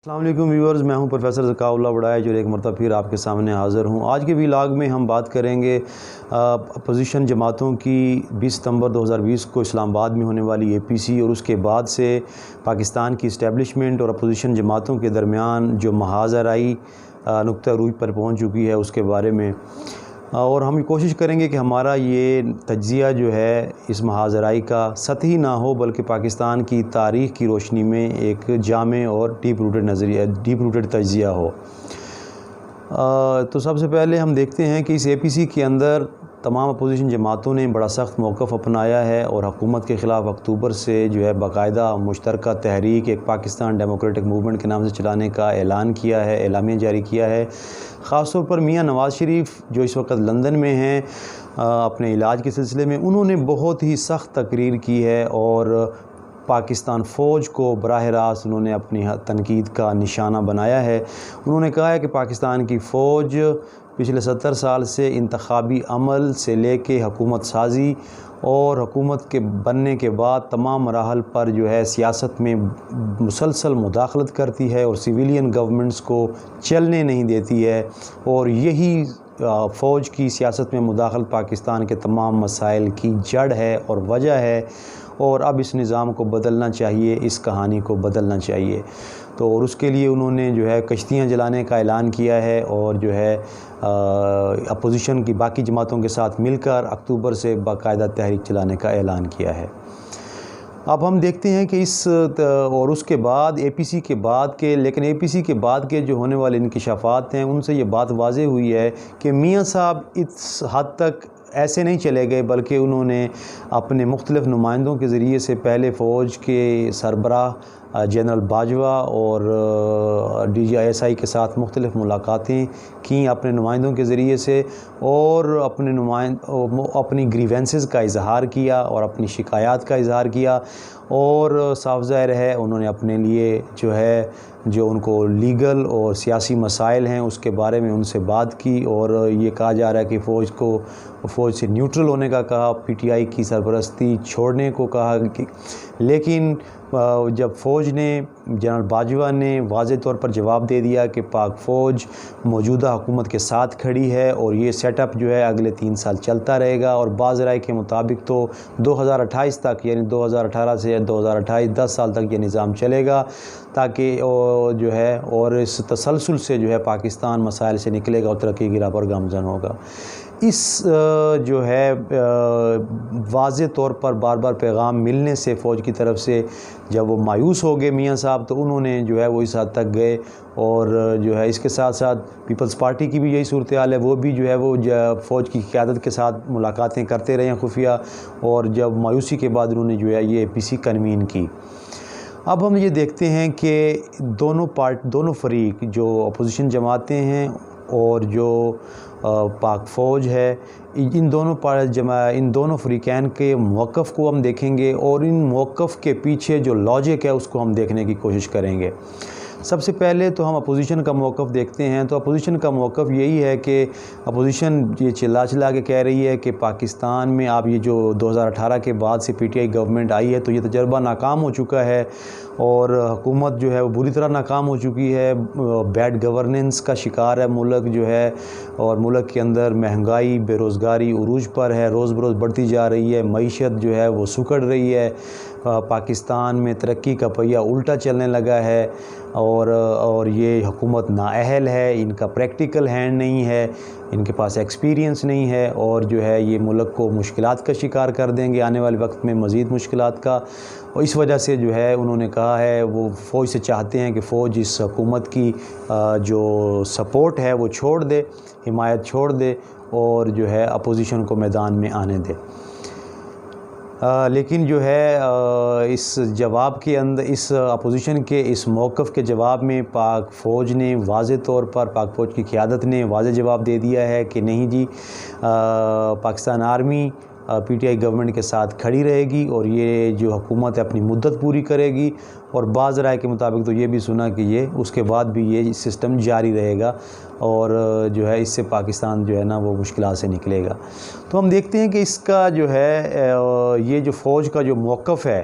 السلام علیکم ویورز، میں ہوں پروفیسر ذکاء اللہ وڑائچ اور ایک مرتبہ پھر آپ کے سامنے حاضر ہوں۔ آج کے ویلاگ میں ہم بات کریں گے اپوزیشن جماعتوں کی 20 ستمبر 2020 کو اسلام آباد میں ہونے والی اے پی سی اور اس کے بعد سے پاکستان کی اسٹیبلشمنٹ اور اپوزیشن جماعتوں کے درمیان جو محاذ آرائی نقطہ عروج پر پہنچ چکی ہے اس کے بارے میں، اور ہم کوشش کریں گے کہ ہمارا یہ تجزیہ جو ہے اس محاذ آرائی کا سطحی نہ ہو بلکہ پاکستان کی تاریخ کی روشنی میں ایک جامع اور ڈیپ روٹڈ تجزیہ ہو۔ تو سب سے پہلے ہم دیکھتے ہیں کہ اس اے پی سی کے اندر تمام اپوزیشن جماعتوں نے بڑا سخت موقف اپنایا ہے اور حکومت کے خلاف اکتوبر سے جو ہے باقاعدہ مشترکہ تحریک ایک پاکستان ڈیموکریٹک موومنٹ کے نام سے چلانے کا اعلان کیا ہے، اعلامیہ جاری کیا ہے۔ خاص طور پر میاں نواز شریف جو اس وقت لندن میں ہیں اپنے علاج کے سلسلے میں، انہوں نے بہت ہی سخت تقریر کی ہے اور پاکستان فوج کو براہ راست انہوں نے اپنی تنقید کا نشانہ بنایا ہے۔ انہوں نے کہا ہے کہ پاکستان کی فوج پچھلے 70 سال سے انتخابی عمل سے لے کے حکومت سازی اور حکومت کے بننے کے بعد تمام مراحل پر جو ہے سیاست میں مسلسل مداخلت کرتی ہے اور سویلین گورنمنٹس کو چلنے نہیں دیتی ہے، اور یہی فوج کی سیاست میں مداخلت پاکستان کے تمام مسائل کی جڑ ہے اور وجہ ہے، اور اب اس نظام کو بدلنا چاہیے، اس کہانی کو بدلنا چاہیے۔ تو اور اس کے لیے انہوں نے جو ہے کشتیاں جلانے کا اعلان کیا ہے اور جو ہے اپوزیشن کی باقی جماعتوں کے ساتھ مل کر اکتوبر سے باقاعدہ تحریک چلانے کا اعلان کیا ہے۔ اب ہم دیکھتے ہیں کہ اور اس کے بعد اے پی سی کے بعد کے جو ہونے والے انکشافات ہیں ان سے یہ بات واضح ہوئی ہے کہ میاں صاحب اس حد تک ایسے نہیں چلے گئے، بلکہ انہوں نے اپنے مختلف نمائندوں کے ذریعے سے پہلے فوج کے سربراہ جنرل باجوہ اور D G I S I کے ساتھ مختلف ملاقاتیں کیں اپنے نمائندوں کے ذریعے سے، اور اپنی گریونسز کا اظہار کیا اور اپنی شکایات کا اظہار کیا، اور صاف ظاہر ہے انہوں نے اپنے لیے جو ان کو لیگل اور سیاسی مسائل ہیں اس کے بارے میں ان سے بات کی، اور یہ کہا جا رہا ہے کہ فوج سے نیوٹرل ہونے کا کہا، پی ٹی آئی کی سرپرستی چھوڑنے کو کہا، لیکن جب فوج نے جنرل باجوہ نے واضح طور پر جواب دے دیا کہ پاک فوج موجودہ حکومت کے ساتھ کھڑی ہے اور یہ سیٹ اپ جو ہے اگلے 3 سال چلتا رہے گا، اور بعض رائے کے مطابق تو 2028 تک، یعنی 2018 سے 2028 10 سال تک یہ نظام چلے گا، تاکہ جو ہے اور اس تسلسل سے جو ہے پاکستان مسائل سے نکلے گا اور ترقی کی راہ پر گامزن ہوگا۔ اس جو ہے واضح طور پر بار بار پیغام ملنے سے فوج کی طرف سے جب وہ مایوس ہو گئے میاں صاحب، تو انہوں نے جو ہے وہ اس حد تک گئے، اور جو ہے اس کے ساتھ ساتھ پیپلز پارٹی کی بھی یہی صورتحال ہے، وہ بھی جو ہے وہ فوج کی قیادت کے ساتھ ملاقاتیں کرتے رہے ہیں خفیہ، اور جب مایوسی کے بعد انہوں نے جو ہے یہ اے پی سی کنوین کی۔ اب ہم یہ دیکھتے ہیں کہ دونوں فریق جو اپوزیشن جماعتیں ہیں اور جو پاک فوج ہے، ان دونوں فریقین کے موقف کو ہم دیکھیں گے، اور ان موقف کے پیچھے جو لاجک ہے اس کو ہم دیکھنے کی کوشش کریں گے۔ سب سے پہلے تو ہم اپوزیشن کا موقف دیکھتے ہیں، تو اپوزیشن کا موقف یہی ہے کہ اپوزیشن یہ چلا کے کہہ رہی ہے کہ پاکستان میں اب یہ جو 2018 کے بعد سے پی ٹی آئی گورنمنٹ آئی ہے تو یہ تجربہ ناکام ہو چکا ہے، اور حکومت جو ہے وہ بری طرح ناکام ہو چکی ہے، بیڈ گورننس کا شکار ہے ملک جو ہے، اور ملک کے اندر مہنگائی، بے روزگاری عروج پر ہے، روز بروز بڑھتی جا رہی ہے، معیشت جو ہے وہ سکڑ رہی ہے، پاکستان میں ترقی کا پہیہ الٹا چلنے لگا ہے، اور یہ حکومت نااہل ہے، ان کا پریکٹیکل ہینڈ نہیں ہے، ان کے پاس ایکسپیرینس نہیں ہے، اور جو ہے یہ ملک کو مشکلات کا شکار کر دیں گے آنے والے وقت میں، مزید مشکلات کا، اور اس وجہ سے جو ہے انہوں نے کہا ہے وہ فوج سے چاہتے ہیں کہ فوج اس حکومت کی جو سپورٹ ہے وہ چھوڑ دے، حمایت چھوڑ دے، اور جو ہے اپوزیشن کو میدان میں آنے دے۔ لیکن جو ہے اس جواب کے اندر، اس اپوزیشن کے اس موقف کے جواب میں پاک فوج نے واضح طور پر، پاک فوج کی قیادت نے واضح جواب دے دیا ہے کہ نہیں جی، Pakistan army P T I government کے ساتھ کھڑی رہے گی، اور یہ جو حکومت ہے اپنی مدت پوری کرے گی، اور بعض رائے کے مطابق تو یہ بھی سنا کہ یہ اس کے بعد بھی یہ سسٹم جاری رہے گا، اور جو ہے اس سے پاکستان جو ہے نا وہ مشکلات سے نکلے گا۔ تو ہم دیکھتے ہیں کہ اس کا جو ہے یہ جو فوج کا جو موقف ہے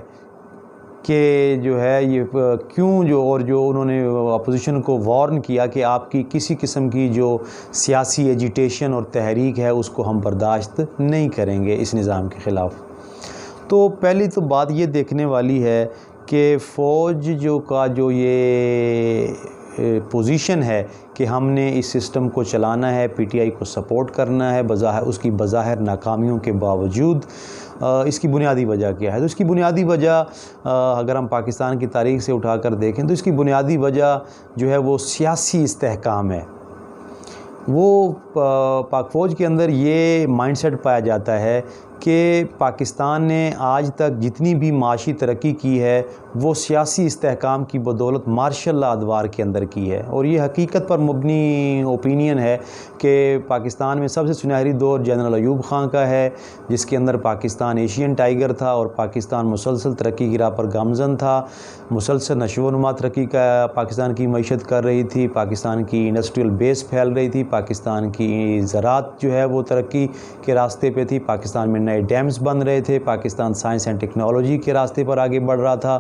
کہ جو ہے یہ کیوں جو انہوں نے اپوزیشن کو وارن کیا کہ آپ کی کسی قسم کی جو سیاسی ایجیٹیشن اور تحریک ہے اس کو ہم برداشت نہیں کریں گے اس نظام کے خلاف۔ تو پہلی تو بات یہ دیکھنے والی ہے کہ فوج جو یہ پوزیشن ہے کہ ہم نے اس سسٹم کو چلانا ہے، پی ٹی آئی کو سپورٹ کرنا ہے اس کی بظاہر ناکامیوں کے باوجود، اس کی بنیادی وجہ کیا ہے؟ تو اس کی بنیادی وجہ اگر ہم پاکستان کی تاریخ سے اٹھا کر دیکھیں تو اس کی بنیادی وجہ جو ہے وہ سیاسی استحکام ہے۔ وہ پاک فوج کے اندر یہ مائنڈ سیٹ پایا جاتا ہے کہ پاکستان نے آج تک جتنی بھی معاشی ترقی کی ہے وہ سیاسی استحکام کی بدولت مارشل لا ادوار کے اندر کی ہے، اور یہ حقیقت پر مبنی اوپینین ہے کہ پاکستان میں سب سے سنہری دور جنرل ایوب خان کا ہے، جس کے اندر پاکستان ایشین ٹائیگر تھا اور پاکستان مسلسل ترقی کی راہ پر گامزن تھا، مسلسل نشو و نما ترقی کا پاکستان کی معیشت کر رہی تھی، پاکستان کی انڈسٹریل بیس پھیل رہی تھی، پاکستان کی زراعت جو ہے وہ ترقی کے راستے پہ تھی، پاکستان میں نئے ڈیمز بن رہے تھے، پاکستان سائنس اینڈ ٹیکنالوجی کے راستے پر آگے بڑھ رہا تھا،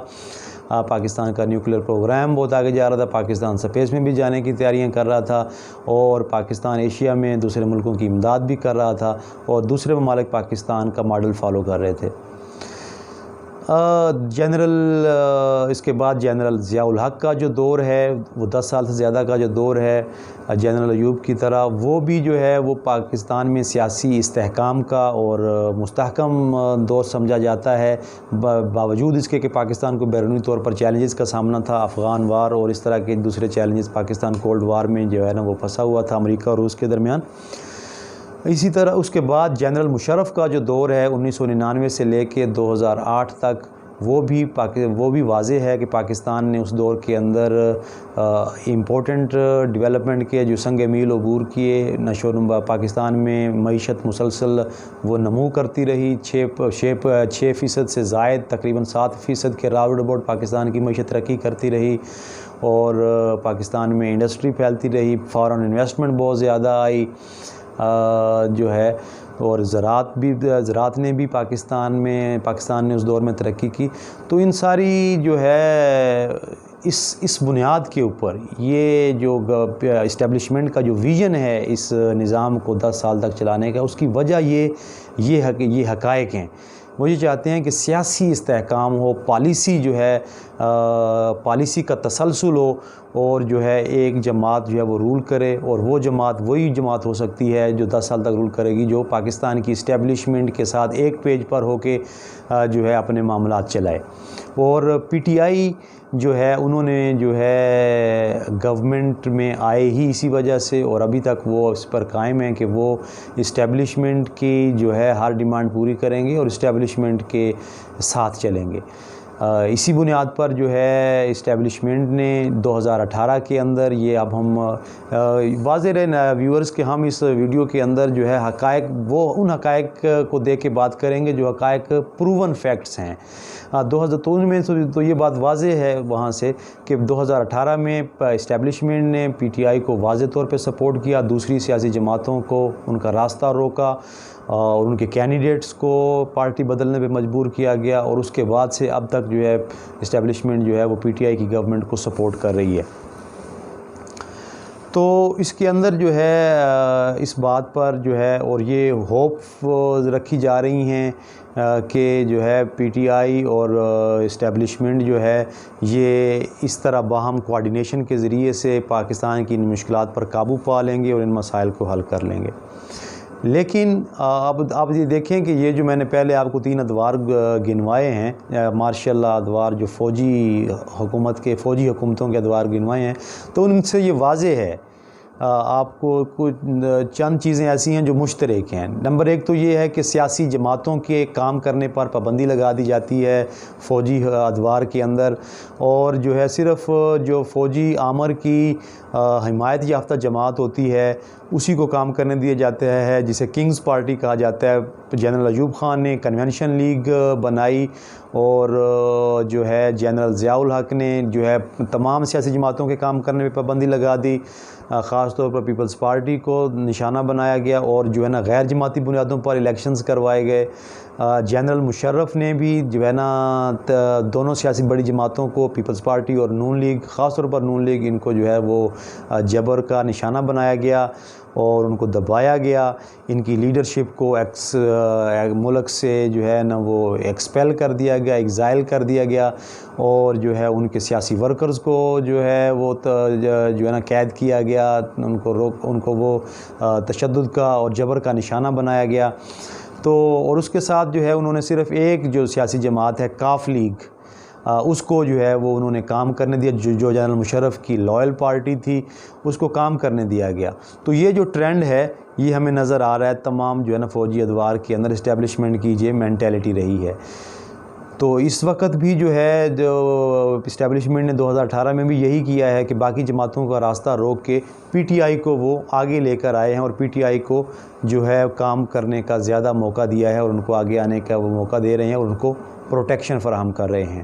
پاکستان کا نیوکلیئر پروگرام بہت آگے جا رہا تھا، پاکستان سپیس میں بھی جانے کی تیاریاں کر رہا تھا، اور پاکستان ایشیا میں دوسرے ملکوں کی امداد بھی کر رہا تھا، اور دوسرے ممالک پاکستان کا ماڈل فالو کر رہے تھے۔ اس کے بعد جنرل ضیاء الحق کا جو دور ہے وہ 10 سال سے زیادہ کا جو دور ہے جنرل ایوب کی طرح، وہ بھی جو ہے وہ پاکستان میں سیاسی استحکام کا اور مستحکم دور سمجھا جاتا ہے، باوجود اس کے کہ پاکستان کو بیرونی طور پر چیلنجز کا سامنا تھا، افغان وار اور اس طرح کے دوسرے چیلنجز، پاکستان کولڈ وار میں جو ہے نا وہ پھنسا ہوا تھا امریکہ اور روس کے درمیان۔ اسی طرح اس کے بعد جنرل مشرف کا جو دور ہے 1999 سے لے کے 2008 تک، وہ بھی واضح ہے کہ پاکستان نے اس دور کے اندر امپورٹنٹ ڈیولپمنٹ کے جو سنگ میل عبور کیے، پاکستان میں معیشت مسلسل وہ نمو کرتی رہی، 6% سے زائد تقریباً 7% کے راؤنڈ اباؤٹ پاکستان کی معیشت ترقی کرتی رہی، اور پاکستان میں انڈسٹری پھیلتی رہی، فارن انویسٹمنٹ بہت زیادہ آئی جو ہے، اور زراعت نے بھی پاکستان نے اس دور میں ترقی کی۔ تو ان ساری جو ہے اس بنیاد کے اوپر یہ جو اسٹیبلشمنٹ کا جو ویژن ہے اس نظام کو 10 سال تک چلانے کا، اس کی وجہ یہ حقائق ہیں۔ وہ یہ چاہتے ہیں کہ سیاسی استحکام ہو، پالیسی جو ہے پالیسی کا تسلسل ہو، اور جو ہے ایک جماعت جو ہے وہ رول کرے، اور وہ جماعت وہی جماعت ہو سکتی ہے جو 10 سال تک رول کرے گی، جو پاکستان کی اسٹیبلشمنٹ کے ساتھ ایک پیج پر ہو کے جو ہے اپنے معاملات چلائے۔ اور پی ٹی آئی جو ہے انہوں نے جو ہے گورنمنٹ میں آئے ہی اسی وجہ سے، اور ابھی تک وہ اس پر قائم ہیں کہ وہ اسٹیبلشمنٹ کی جو ہے ہر ڈیمانڈ پوری کریں گے اور اسٹیبلشمنٹ کے ساتھ چلیں گے۔ اسی بنیاد پر جو ہے اسٹیبلشمنٹ نے 2018 کے اندر، یہ اب ہم واضح رہے ویورز کہ ہم اس ویڈیو کے اندر جو ہے حقائق، وہ ان حقائق کو دیکھ کے بات کریں گے جو حقائق پروون فیکٹس ہیں۔ 2003 میں تو یہ بات واضح ہے وہاں سے کہ 2018 میں اسٹیبلشمنٹ نے پی ٹی آئی کو واضح طور پہ سپورٹ کیا، دوسری سیاسی جماعتوں کو ان کا راستہ روکا، اور ان کے کینڈیڈیٹس کو پارٹی بدلنے پہ مجبور کیا گیا، اور اس کے بعد سے اب تک جو ہے اسٹیبلشمنٹ جو ہے وہ پی ٹی آئی کی گورنمنٹ کو سپورٹ کر رہی ہے۔ تو اس کے اندر جو ہے اس بات پر جو ہے، اور یہ ہوپ رکھی جا رہی ہیں کہ جو ہے پی ٹی آئی اور اسٹیبلشمنٹ جو ہے یہ اس طرح باہم کوارڈینیشن کے ذریعے سے پاکستان کی ان مشکلات پر قابو پا لیں گے اور ان مسائل کو حل کر لیں گے۔ لیکن اب آپ یہ دیکھیں کہ یہ جو میں نے پہلے آپ کو 3 ادوار گنوائے ہیں، مارشل لا ادوار جو فوجی حکومتوں کے ادوار گنوائے ہیں، تو ان سے یہ واضح ہے آپ کو کچھ چند چیزیں ایسی ہیں جو مشترک ہیں۔ نمبر 1 تو یہ ہے کہ سیاسی جماعتوں کے کام کرنے پر پابندی لگا دی جاتی ہے فوجی ادوار کے اندر، اور جو ہے صرف جو فوجی آمر کی حمایت یافتہ جماعت ہوتی ہے اسی کو کام کرنے دیا جاتا ہے، جسے کنگز پارٹی کہا جاتا ہے۔ جنرل ایوب خان نے کنونشن لیگ بنائی، اور جو ہے جنرل ضیاء الحق نے جو ہے تمام سیاسی جماعتوں کے کام کرنے پہ پابندی لگا دی، خاص طور پر پیپلز پارٹی کو نشانہ بنایا گیا، اور جو ہے نا غیر جماعتی بنیادوں پر الیکشنز کروائے گئے۔ جنرل مشرف نے بھی جو ہے نا دونوں سیاسی بڑی جماعتوں کو، پیپلز پارٹی اور نون لیگ، خاص طور پر نون لیگ، ان کو جو ہے وہ جبر کا نشانہ بنایا گیا اور ان کو دبایا گیا. ان کی لیڈرشپ کو ملک سے جو ہے نا وہ ایکسپیل کر دیا گیا، ایگزائل کر دیا گیا، اور جو ہے ان کے سیاسی ورکرز کو جو ہے وہ جو ہے نا قید کیا گیا، ان کو وہ تشدد کا اور جبر کا نشانہ بنایا گیا. تو اور اس کے ساتھ جو ہے انہوں نے صرف ایک جو سیاسی جماعت ہے کاف لیگ، اس کو جو ہے وہ انہوں نے کام کرنے دیا، جو جنرل مشرف کی لائل پارٹی تھی اس کو کام کرنے دیا گیا. تو یہ جو ٹرینڈ ہے یہ ہمیں نظر آ رہا ہے تمام جو ہے نا فوجی ادوار کے اندر. اسٹیبلشمنٹ کی یہ مینٹیلٹی رہی ہے. تو اس وقت بھی جو ہے جو اسٹیبلشمنٹ نے 2018 میں بھی یہی کیا ہے کہ باقی جماعتوں کا راستہ روک کے پی ٹی آئی کو وہ آگے لے کر آئے ہیں، اور پی ٹی آئی کو جو ہے کام کرنے کا زیادہ موقع دیا ہے، اور ان کو آگے آنے کا وہ موقع دے رہے ہیں اور ان کو پروٹیکشن فراہم کر رہے ہیں.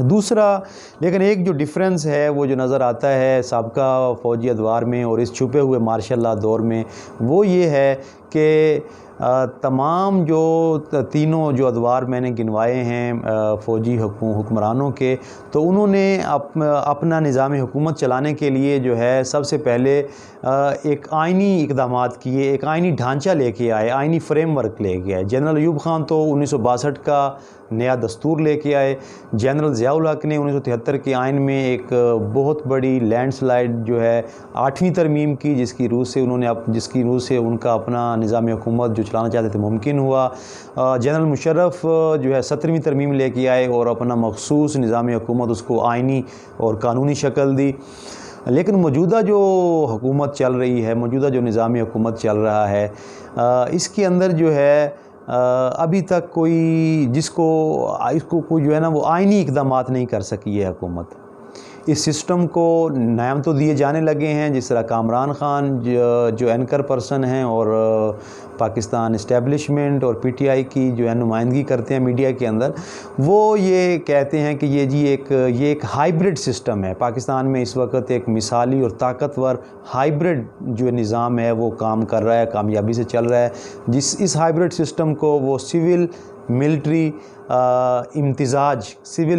دوسرا لیکن ایک جو ڈیفرنس ہے وہ جو نظر آتا ہے سابقہ فوجی ادوار میں اور اس چھپے ہوئے مارشل لا دور میں، وہ یہ ہے کہ تمام جو تینوں جو ادوار میں نے گنوائے ہیں فوجی حکمرانوں کے، تو انہوں نے اپنا نظام حکومت چلانے کے لیے جو ہے سب سے پہلے ایک آئینی اقدامات کیے، ایک آئینی ڈھانچہ لے کے آئے، آئینی فریم ورک لے کے آئے. جنرل ایوب خان تو 1962 کا نیا دستور لے کے آئے. جنرل ضیاء الحق نے 1973 کے آئین میں ایک بہت بڑی لینڈ سلائڈ جو ہے 8ویں ترمیم کی، جس کی روح سے ان کا اپنا نظام حکومت جو چلانا چاہتے تھے ممکن ہوا. جنرل مشرف جو ہے 17ویں ترمیم لے کے آئے اور اپنا مخصوص نظام حکومت اس کو آئینی اور قانونی شکل دی. لیکن موجودہ جو حکومت چل رہی ہے، موجودہ جو نظامی حکومت چل رہا ہے، اس کے اندر جو ہے ابھی تک اس کو کوئی جو ہے نا وہ آئینی اقدامات نہیں کر سکی ہے حکومت. اس سسٹم کو نام تو دیے جانے لگے ہیں، جس طرح کامران خان جو اینکر پرسن ہیں اور پاکستان اسٹیبلشمنٹ اور پی ٹی آئی کی جو ہے نمائندگی کرتے ہیں میڈیا کے اندر، وہ یہ کہتے ہیں کہ یہ ایک ہائیبرڈ سسٹم ہے. پاکستان میں اس وقت ایک مثالی اور طاقتور ہائیبرڈ جو نظام ہے وہ کام کر رہا ہے، کامیابی سے چل رہا ہے. اس ہائیبرڈ سسٹم کو وہ سول ملٹری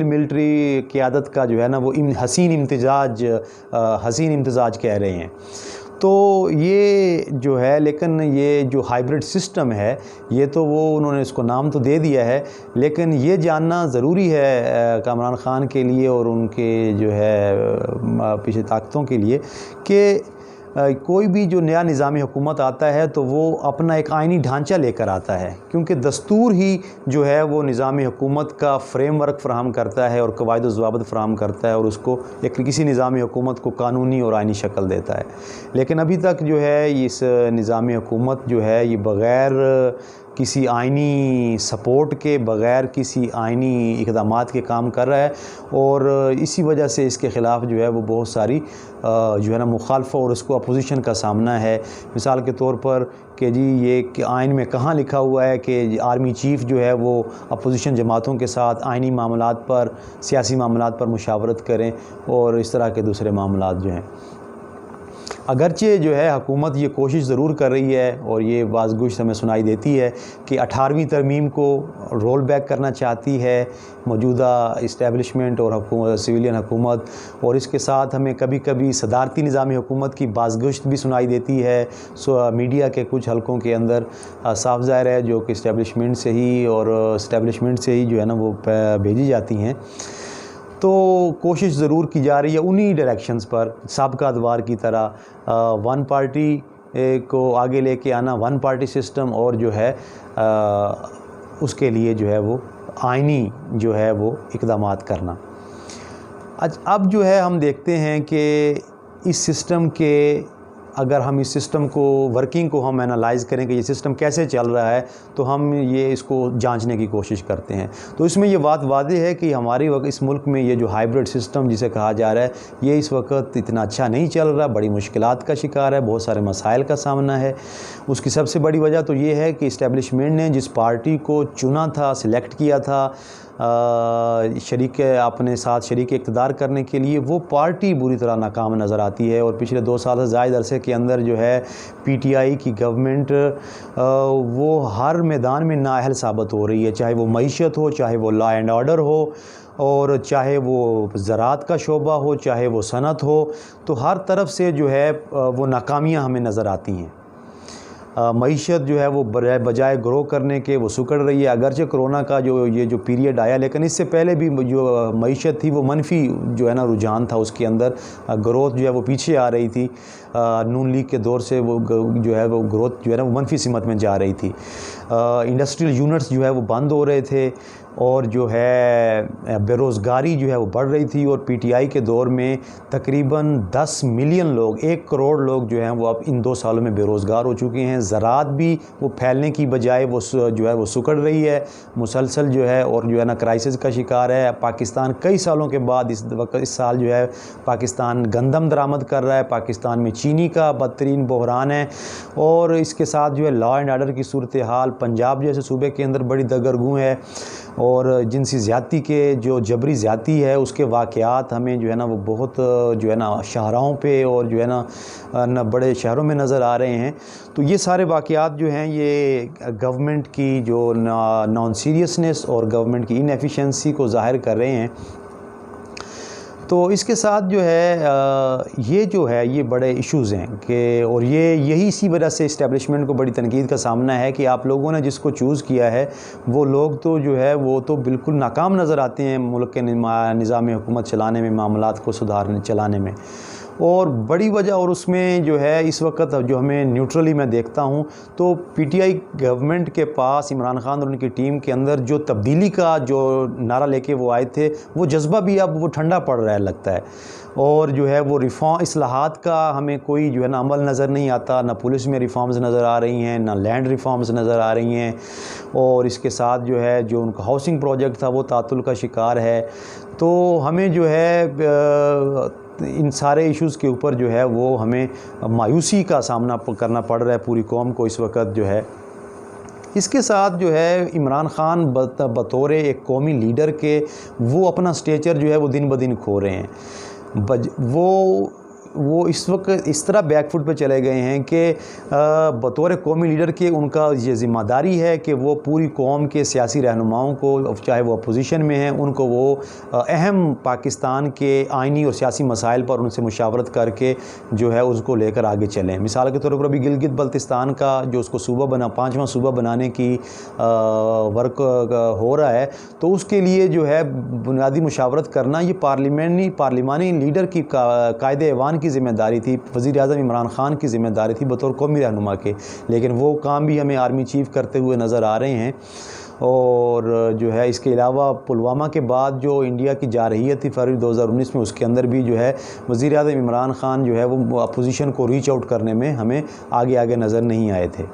ملٹری قیادت کا جو ہے نا وہ حسین امتزاج کہہ رہے ہیں. تو یہ جو ہے، لیکن یہ جو ہائیبرڈ سسٹم ہے یہ تو انہوں نے اس کو نام تو دے دیا ہے، لیکن یہ جاننا ضروری ہے کامران خان کے لیے اور ان کے جو ہے پیچھے طاقتوں کے لیے کہ کوئی بھی جو نیا نظامی حکومت آتا ہے تو وہ اپنا ایک آئینی ڈھانچہ لے کر آتا ہے، کیونکہ دستور ہی جو ہے وہ نظامی حکومت کا فریم ورک فراہم کرتا ہے اور قواعد و ضوابط فراہم کرتا ہے اور اس کو کسی نظامی حکومت کو قانونی اور آئینی شکل دیتا ہے. لیکن ابھی تک جو ہے اس نظامی حکومت جو ہے یہ بغیر کسی آئینی سپورٹ کے، بغیر کسی آئینی اقدامات کے کام کر رہا ہے، اور اسی وجہ سے اس کے خلاف جو ہے وہ بہت ساری جو ہے نا مخالفت اور اس کو اپوزیشن کا سامنا ہے. مثال کے طور پر کہ جی یہ آئین میں کہاں لکھا ہوا ہے کہ آرمی چیف جو ہے وہ اپوزیشن جماعتوں کے ساتھ آئینی معاملات پر، سیاسی معاملات پر مشاورت کریں اور اس طرح کے دوسرے معاملات جو ہیں. اگرچہ جو ہے حکومت یہ کوشش ضرور کر رہی ہے اور یہ بعض گوش ہمیں سنائی دیتی ہے کہ 18ویں ترمیم کو رول بیک کرنا چاہتی ہے موجودہ اسٹیبلشمنٹ اور سویلین حکومت، اور اس کے ساتھ ہمیں کبھی کبھی صدارتی نظامی حکومت کی بعض گوشت بھی سنائی دیتی ہے میڈیا کے کچھ حلقوں کے اندر. صاف ظاہر ہے جو کہ اسٹیبلشمنٹ سے ہی جو ہے نا وہ بھیجی جاتی ہیں. تو کوشش ضرور کی جا رہی ہے انہی ڈائریکشنز پر، سابقہ ادوار کی طرح ون پارٹی کو آگے لے کے آنا، ون پارٹی سسٹم، اور جو ہے اس کے لیے جو ہے وہ آئینی جو ہے وہ اقدامات کرنا. اب جو ہے ہم دیکھتے ہیں کہ اس سسٹم کے اگر ہم اس سسٹم کو ورکنگ کو ہم انالائز کریں کہ یہ سسٹم کیسے چل رہا ہے تو ہم اس کو جانچنے کی کوشش کرتے ہیں. تو اس میں یہ بات واضح ہے کہ ہماری اس ملک میں یہ جو ہائیبرڈ سسٹم جسے کہا جا رہا ہے یہ اس وقت اتنا اچھا نہیں چل رہا، بڑی مشکلات کا شکار ہے، بہت سارے مسائل کا سامنا ہے. اس کی سب سے بڑی وجہ تو یہ ہے کہ اسٹیبلشمنٹ نے جس پارٹی کو چنا تھا، سلیکٹ کیا تھا اپنے ساتھ شریک اقتدار کرنے کے لیے، وہ پارٹی بری طرح ناکام نظر آتی ہے۔ اور پچھلے 2 سال سے زائد عرصے کے اندر جو ہے پی ٹی آئی کی گورنمنٹ وہ ہر میدان میں نااہل ثابت ہو رہی ہے، چاہے وہ معیشت ہو، چاہے وہ لا اینڈ آرڈر ہو، اور چاہے وہ زراعت کا شعبہ ہو، چاہے وہ صنعت ہو، تو ہر طرف سے جو ہے وہ ناکامیاں ہمیں نظر آتی ہیں۔ معیشت جو ہے وہ بجائے گرو کرنے کے وہ سکڑ رہی ہے۔ اگرچہ کرونا کا یہ جو پیریڈ آیا، لیکن اس سے پہلے بھی جو معیشت تھی وہ منفی جو ہے نا رجحان تھا، اس کے اندر گروتھ جو ہے وہ پیچھے آ رہی تھی۔ نون لیگ کے دور سے وہ جو ہے وہ گروتھ جو ہے نا وہ منفی سمت میں جا رہی تھی۔ انڈسٹریل یونٹس جو ہے وہ بند ہو رہے تھے، اور جو ہے بے روزگاری جو ہے وہ بڑھ رہی تھی۔ اور پی ٹی آئی کے دور میں تقریباً 10 ملین لوگ، 1 کروڑ لوگ جو ہیں وہ اب ان 2 سالوں میں بے روزگار ہو چکے ہیں۔ زراعت بھی وہ پھیلنے کی بجائے وہ جو ہے وہ سکڑ رہی ہے مسلسل جو ہے، اور جو ہے نا کرائسس کا شکار ہے۔ پاکستان کئی سالوں کے بعد اس سال جو ہے پاکستان گندم درآمد کر رہا ہے۔ پاکستان میں چینی کا بدترین بحران ہے، اور اس کے ساتھ جو ہے لا اینڈ آرڈر کی صورتحال پنجاب جیسے صوبے کے اندر بڑی دگرگوں ہے، اور جنسی زیادتی کے جو جبری زیادتی ہے اس کے واقعات ہمیں جو ہے نا وہ بہت جو ہے نا شاہراہوں پہ اور جو ہے نا بڑے شہروں میں نظر آ رہے ہیں۔ تو یہ سارے واقعات جو ہیں یہ گورنمنٹ کی جو نان سیریسنس اور گورنمنٹ کی انیفیشنسی کو ظاہر کر رہے ہیں۔ تو اس کے ساتھ جو ہے یہ بڑے ایشوز ہیں کہ، اور یہی اسی وجہ سے اسٹیبلشمنٹ کو بڑی تنقید کا سامنا ہے کہ آپ لوگوں نے جس کو چوز کیا ہے وہ لوگ تو جو ہے وہ تو بالکل ناکام نظر آتے ہیں ملک کے نظام حکومت چلانے میں، معاملات کو چلانے میں۔ اور بڑی وجہ، اور اس میں جو ہے اس وقت جو ہمیں نیوٹرلی میں دیکھتا ہوں تو پی ٹی آئی گورنمنٹ کے پاس عمران خان اور ان کی ٹیم کے اندر جو تبدیلی کا جو نعرہ لے کے وہ آئے تھے، وہ جذبہ بھی اب وہ ٹھنڈا پڑ رہا ہے لگتا ہے، اور جو ہے وہ اصلاحات کا ہمیں کوئی جو ہے نا عمل نظر نہیں آتا۔ نہ پولیس میں ریفارمز نظر آ رہی ہیں، نہ لینڈ ریفارمز نظر آ رہی ہیں، اور اس کے ساتھ جو ہے جو ان کا ہاؤسنگ پروجیکٹ تھا وہ تعطل کا شکار ہے۔ تو ہمیں جو ہے ان سارے ایشوز کے اوپر جو ہے وہ ہمیں مایوسی کا سامنا کرنا پڑ رہا ہے پوری قوم کو اس وقت جو ہے۔ اس کے ساتھ جو ہے عمران خان بطور ایک قومی لیڈر کے وہ اپنا سٹیچر جو ہے وہ دن بدن کھو رہے ہیں۔ وہ اس وقت اس طرح بیک فٹ پہ چلے گئے ہیں کہ بطور قومی لیڈر کے ان کا یہ ذمہ داری ہے کہ وہ پوری قوم کے سیاسی رہنماؤں کو، چاہے وہ اپوزیشن میں ہیں، ان کو وہ اہم پاکستان کے آئینی اور سیاسی مسائل پر ان سے مشاورت کر کے جو ہے اس کو لے کر آگے چلیں۔ مثال کے طور پر ابھی گلگت بلتستان کا جو اس کو 5واں صوبہ بنانے کی ورک ہو رہا ہے، تو اس کے لیے جو ہے بنیادی مشاورت کرنا یہ پارلیمانی لیڈر کی قائد ایوان کی ذمہ داری تھی، وزیر اعظم عمران خان کی ذمہ داری تھی بطور قومی رہنما کے، لیکن وہ کام بھی ہمیں آرمی چیف کرتے ہوئے نظر آ رہے ہیں۔ اور جو ہے اس کے علاوہ پلوامہ کے بعد جو انڈیا کی جارحیت تھی فروری 2019 میں، اس کے اندر بھی جو ہے وزیر اعظم عمران خان جو ہے وہ اپوزیشن کو ریچ آؤٹ کرنے میں ہمیں آگے نظر نہیں آئے تھے۔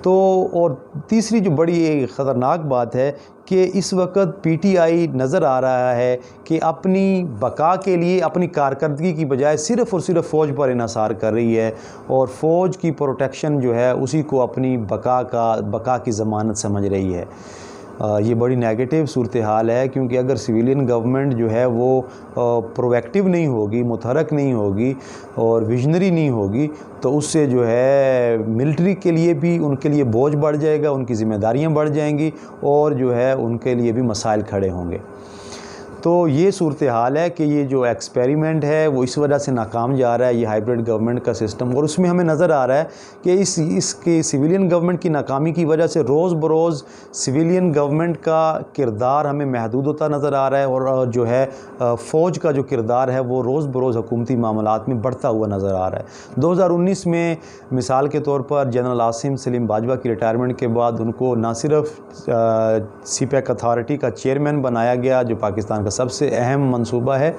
تو اور تیسری جو بڑی خطرناک بات ہے کہ اس وقت پی ٹی آئی نظر آ رہا ہے کہ اپنی بقا کے لیے اپنی کارکردگی کی بجائے صرف اور صرف فوج پر انحصار کر رہی ہے، اور فوج کی پروٹیکشن جو ہے اسی کو اپنی بقا کی ضمانت سمجھ رہی ہے۔ یہ بڑی نیگیٹو صورتحال ہے، کیونکہ اگر سویلین گورنمنٹ جو ہے وہ پرو ایکٹیو نہیں ہوگی، متحرک نہیں ہوگی اور ویژنری نہیں ہوگی، تو اس سے جو ہے ملٹری کے لیے بھی ان کے لیے بوجھ بڑھ جائے گا، ان کی ذمہ داریاں بڑھ جائیں گی، اور جو ہے ان کے لیے بھی مسائل کھڑے ہوں گے۔ تو یہ صورتحال ہے کہ یہ جو ایکسپیریمنٹ ہے وہ اس وجہ سے ناکام جا رہا ہے، یہ ہائبرڈ گورنمنٹ کا سسٹم، اور اس میں ہمیں نظر آ رہا ہے کہ اس کی سویلین گورنمنٹ کی ناکامی کی وجہ سے روز بروز سویلین گورنمنٹ کا کردار ہمیں محدود ہوتا نظر آ رہا ہے، اور جو ہے فوج کا جو کردار ہے وہ روز بروز حکومتی معاملات میں بڑھتا ہوا نظر آ رہا ہے۔ 2019 میں مثال کے طور پر جنرل عاصم سلیم باجوہ کی ریٹائرمنٹ کے بعد ان کو نہ صرف سی پیک اتھارٹی کا چیئرمین بنایا گیا، جو پاکستان کا سب سے اہم منصوبہ ہے،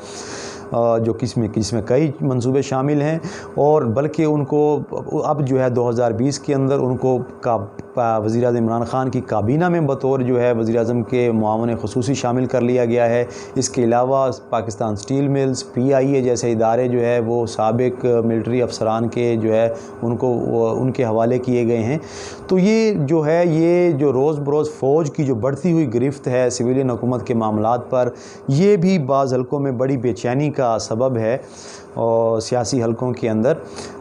جو جس میں کئی منصوبے شامل ہیں، اور بلکہ ان کو اب جو ہے 2020 کے اندر ان کو وزیر اعظم عمران خان کی کابینہ میں بطور جو ہے وزیر اعظم کے معاون خصوصی شامل کر لیا گیا ہے۔ اس کے علاوہ پاکستان سٹیل ملز، PIA جیسے ادارے جو ہے وہ سابق ملٹری افسران کے جو ہے ان کے حوالے کیے گئے ہیں۔ تو یہ جو ہے یہ جو روز بروز فوج کی جو بڑھتی ہوئی گرفت ہے سویلین حکومت کے معاملات پر، یہ بھی بعض حلقوں میں بڑی بے چینی کا سبب ہے اور سیاسی حلقوں کے اندر،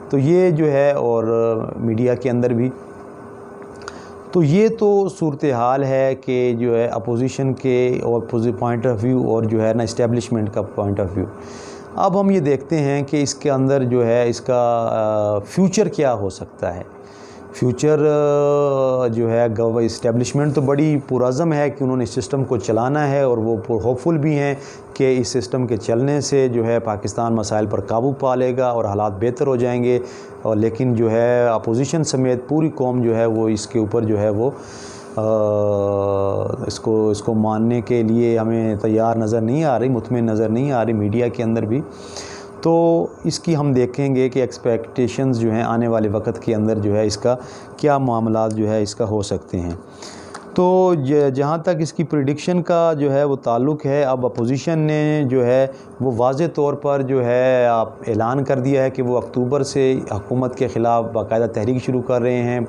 تو یہ جو ہے اور میڈیا کے اندر بھی۔ تو یہ تو صورتحال ہے کہ جو ہے اپوزیشن کے اور پوائنٹ آف ویو اور جو ہے نا اسٹیبلشمنٹ کا پوائنٹ آف ویو۔ اب ہم یہ دیکھتے ہیں کہ اس کے اندر جو ہے اس کا فیوچر کیا ہو سکتا ہے۔ فیوچر جو ہے اسٹیبلشمنٹ تو بڑی پرعزم ہے کہ انہوں نے اس سسٹم کو چلانا ہے، اور وہ ہوپ فل بھی ہیں کہ اس سسٹم کے چلنے سے جو ہے پاکستان مسائل پر قابو پا لے گا اور حالات بہتر ہو جائیں گے، اور لیکن جو ہے اپوزیشن سمیت پوری قوم جو ہے وہ اس کے اوپر جو ہے وہ اس کو ماننے کے لیے ہمیں تیار نظر نہیں آ رہی، مطمئن نظر نہیں آ رہی میڈیا کے اندر بھی۔ تو اس کی ہم دیکھیں گے کہ ایکسپیکٹیشنز جو ہیں آنے والے وقت کے اندر جو ہے اس کا کیا معاملات جو ہے اس کا ہو سکتے ہیں۔ تو جہاں تک اس کی پریڈکشن کا جو ہے وہ تعلق ہے، اب اپوزیشن نے جو ہے وہ واضح طور پر جو ہے اعلان کر دیا ہے کہ وہ اکتوبر سے حکومت کے خلاف باقاعدہ تحریک شروع کر رہے ہیں،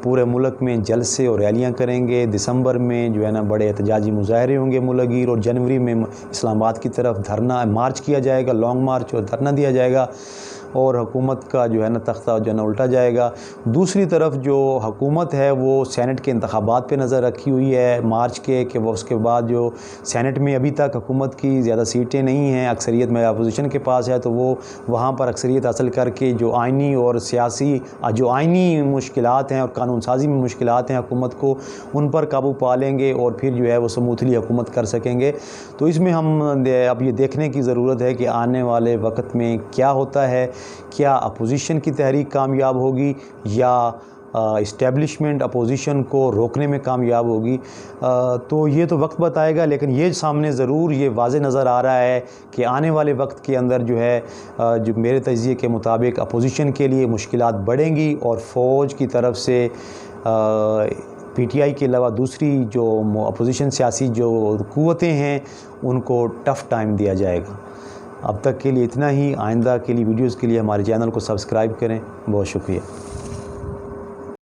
پورے ملک میں جلسے اور ریلیاں کریں گے، دسمبر میں جو ہے نا بڑے احتجاجی مظاہرے ہوں گے ملک گیر، اور جنوری میں اسلام آباد کی طرف دھرنا مارچ کیا جائے گا، لانگ مارچ اور دھرنا دیا جائے گا، اور حکومت کا جو ہے نا تختہ جو ہے نا الٹا جائے گا۔ دوسری طرف جو حکومت ہے وہ سینٹ کے انتخابات پہ نظر رکھی ہوئی ہے مارچ کے، کہ وہ اس کے بعد جو سینٹ میں ابھی تک حکومت کی زیادہ سیٹیں نہیں ہیں، اکثریت میں اپوزیشن کے پاس ہے، تو وہ وہاں پر اکثریت حاصل کر کے جو آئینی اور سیاسی جو آئینی مشکلات ہیں اور قانون سازی میں مشکلات ہیں حکومت کو، ان پر قابو پا لیں گے اور پھر جو ہے وہ سموتھلی حکومت کر سکیں گے۔ تو اس میں ہم اب یہ دیکھنے کی ضرورت ہے کہ آنے والے وقت میں کیا ہوتا ہے، کیا اپوزیشن کی تحریک کامیاب ہوگی یا اسٹیبلشمنٹ اپوزیشن کو روکنے میں کامیاب ہوگی۔ تو یہ تو وقت بتائے گا، لیکن یہ سامنے ضرور یہ واضح نظر آ رہا ہے کہ آنے والے وقت کے اندر جو ہے جو میرے تجزیے کے مطابق اپوزیشن کے لیے مشکلات بڑھیں گی، اور فوج کی طرف سے PTI کے علاوہ دوسری جو اپوزیشن سیاسی جو قوتیں ہیں ان کو ٹف ٹائم دیا جائے گا۔ اب تک کے لیے اتنا ہی، آئندہ کے لیے ویڈیوز کے لیے ہمارے چینل کو سبسکرائب کریں۔ بہت شکریہ۔